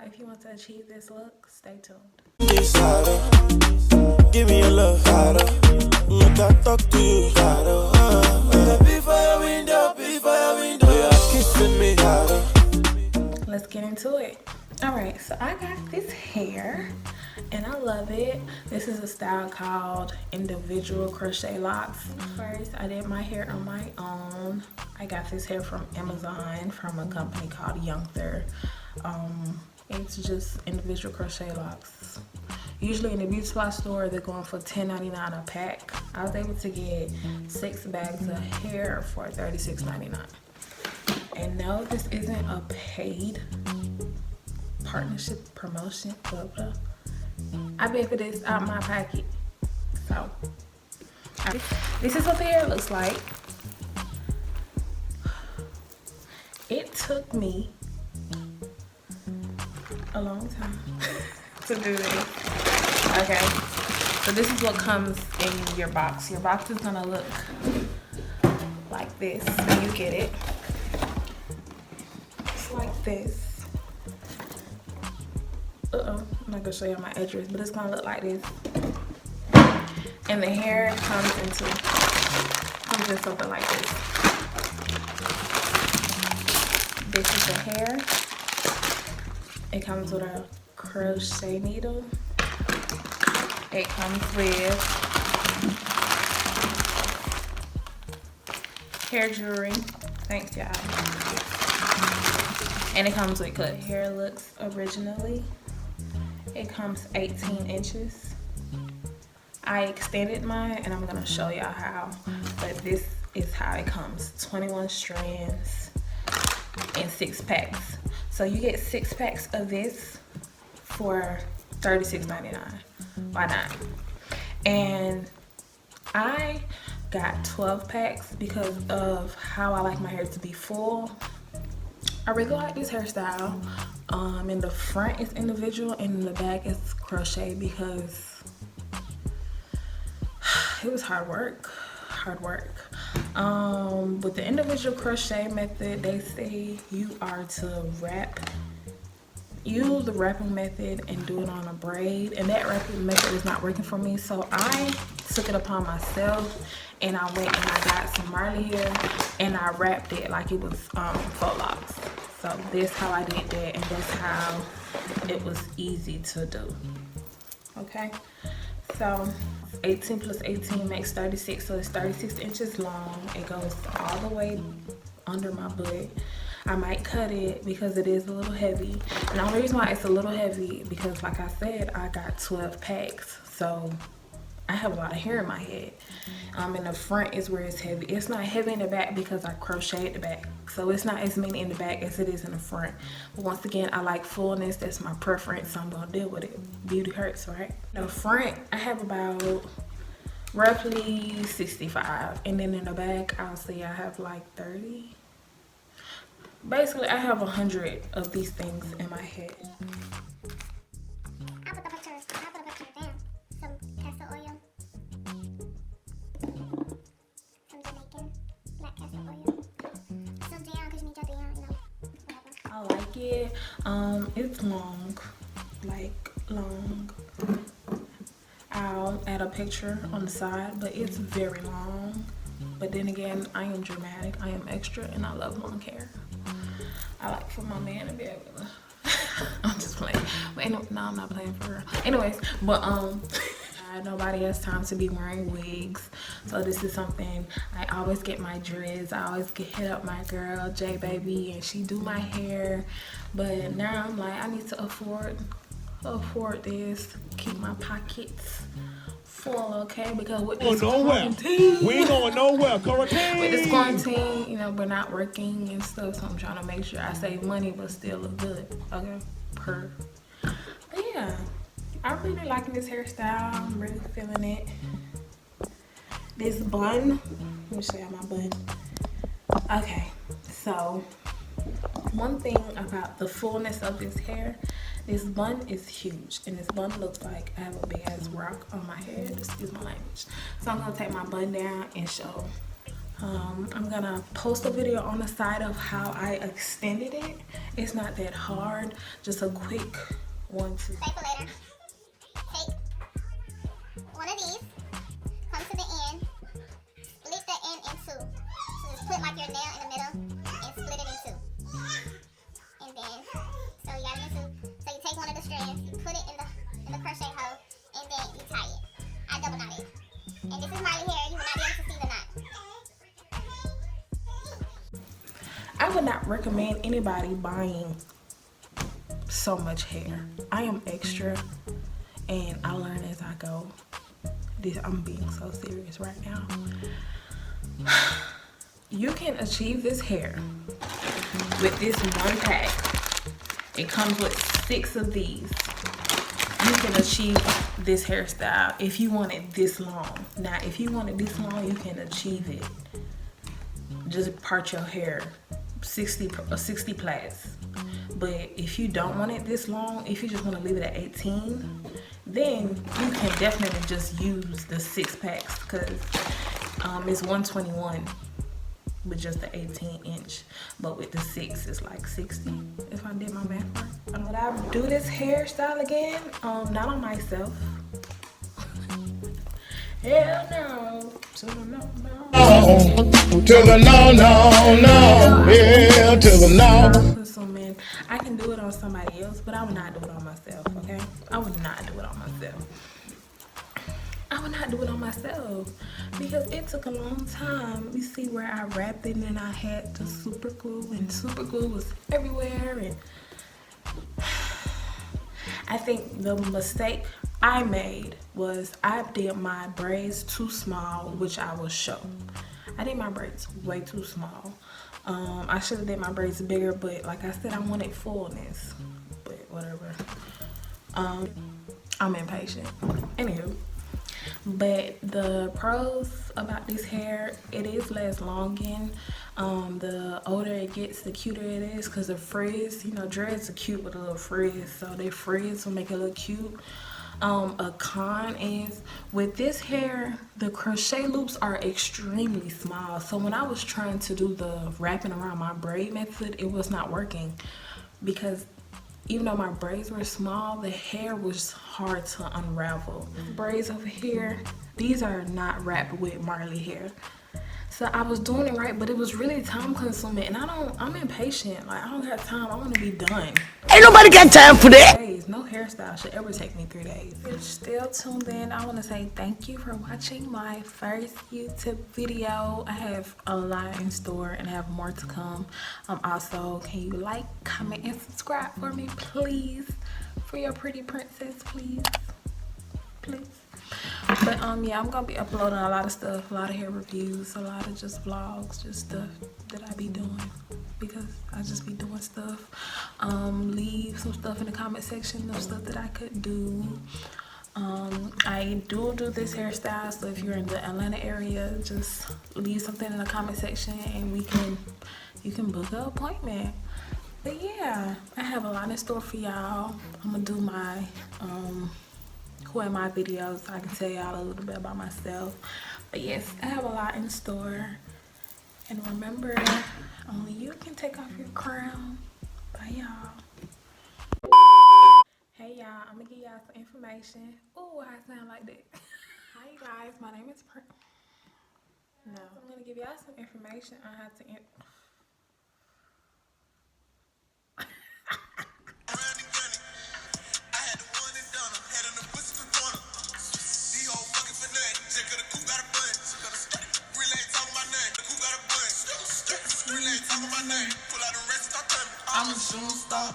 if you want to achieve this look, stay tuned. Give me your love, look, I talk to you, before your window, you're kissing me, Let's get into it. Alright, so I got this hair and I love it. This is a style called individual crochet locks. First, I did my hair on my own. I got this hair from Amazon from a company called Youngster. It's just individual crochet locks. Usually in the beauty supply store, they're going for $10.99 a pack. I was able to get 6 bags of hair for $36.99. And no, this isn't a paid partnership, promotion, blah, blah. I paid for this out my pocket. So, this is what the hair looks like. It took me a long time to do this. Okay, so this is what comes in your box. Your box is gonna look like this when you get it. It's like this. I'm not gonna show you my address, but it's gonna look like this. And the hair comes in something like this. This is the hair. It comes with a crochet needle. It comes with hair jewelry. Thanks, y'all. And it comes with clips. Hair looks originally. It comes 18 inches. I extended mine and I'm gonna show y'all how, but this is how it comes. 21 strands and 6 packs. So you get 6 packs of this for $36.99. Why not? And I got 12 packs because of how I like my hair to be full. I really like this hairstyle. In the front it's individual and in the back it's crochet because it was hard work. With the individual crochet method, they say you are to use the wrapping method and do it on a braid, and that wrapping method is not working for me, so I took it upon myself and I went and I got some Marley Hair and I wrapped it like it was faux locks. So this how I did that, and that's how it was easy to do. Okay, so 18 plus 18 makes 36, so it's 36 inches long. It goes all the way under my butt. I might cut it because it is a little heavy, and the only reason why it's a little heavy because, like I said, I got 12 packs, so I have a lot of hair in my head. In the front is where it's heavy. It's not heavy in the back because I crocheted the back, so it's not as many in the back as it is in the front. But once again, I like fullness. That's my preference, so I'm gonna deal with it. Beauty hurts, right? In the front, I have about roughly 65, and then in the back, I'll say I have like 30. Basically, I have 100 of these things in my head. I'll put a picture down. Some castor oil. Some Jamaican black castor oil. Some down because you need your down, you know. Whatever. I like it. It's long, like long. I'll add a picture on the side, but it's very long. But then again, I am dramatic, I am extra, and I love long hair. I like for my man to be able to I'm just playing. But anyway, no, I'm not playing for real. Anyways, but nobody has time to be wearing wigs, so this is something I always get my dreads. I always hit up my girl J Baby and she do my hair, but now I'm like, I need to afford this, keep my pockets full, okay? Because with this quarantine, we ain't going nowhere. Quarantine. with this quarantine, you know, we're not working and stuff, so I'm trying to make sure I save money but still look good, okay? But yeah, I'm really liking this hairstyle. I'm really feeling it. This bun, let me show you my bun. Okay, so one thing about the fullness of this hair, this bun is huge, and this bun looks like I have a big ass rock on my head. Excuse my language. So I'm gonna take my bun down and show I'm gonna post a video on the side of how I extended it. It's not that hard, just a quick 1, 2. Stay for later. Take one of these, come to the end, split the end in 2. So just put like your nail in the middle and split it in 2. And then, so you got it in 2. So you take one of the strands, you put it in the crochet hole, and then you tie it. I double knot it. And this is Marley Hair. You will not be able to see the knot. I would not recommend anybody buying so much hair. I am extra and I learn as I go. I'm being so serious right now. You can achieve this hair with this one pack. It comes with 6 of these. You can achieve this hairstyle if you want it this long. Now, if you want it this long, you can achieve it. Just part your hair 60 plaits. But if you don't want it this long, if you just want to leave it at 18, then you can definitely just use the 6 packs, because it's 121 with just the 18-inch, but with the 6 it's like 60 if I did my math right. Would I do this hairstyle again? Not on myself. Hell no. To the no. To the no, yeah, to the no. Consuming. I can do it on somebody else, but I would not do it on myself, okay? I would not do it on myself. I would not do it on myself because it took a long time. You see where I wrapped it and I had the super glue, and super glue was everywhere. And I think the mistake I made was I did my braids too small, which I will show. I did my braids way too small. I should have did my braids bigger, but like I said, I wanted fullness, but whatever. I'm impatient. Anywho. But the pros about this hair, it is less longing. The older it gets, the cuter it is, because the frizz, you know, dreads are cute with a little frizz, so they frizz will make it look cute. A con is with this hair, the crochet loops are extremely small, so when I was trying to do the wrapping around my braid method, it was not working, because even though my braids were small, the hair was hard to unravel. Braids over here, these are not wrapped with Marley Hair. So I was doing it right, but it was really time consuming, and I'm impatient. Like, I don't have time, I want to be done. Ain't nobody got time for that. No hairstyle should ever take me 3 days. If you're still tuned in, I want to say thank you for watching my first YouTube video. I have a lot in store and I have more to come. Also, can you like, comment, and subscribe for me, please? For your pretty princess, please. Please. But yeah, I'm gonna be uploading a lot of stuff, a lot of hair reviews, a lot of just vlogs, just stuff that I be doing, because I just be doing stuff. Leave some stuff in the comment section of stuff that I could do. I do this hairstyle, so if you're in the Atlanta area, just leave something in the comment section and you can book an appointment. But yeah, I have a lot in store for y'all. I'm gonna do my who am I videos, so I can tell y'all a little bit about myself. But yes, I have a lot in store. And remember, only you can take off your crown. Bye, y'all. Hey, y'all, I'm gonna give y'all some information. Ooh, I sound like that. Hi, you guys, my name is No, I'm gonna give y'all some information on how to I'm a shooting star.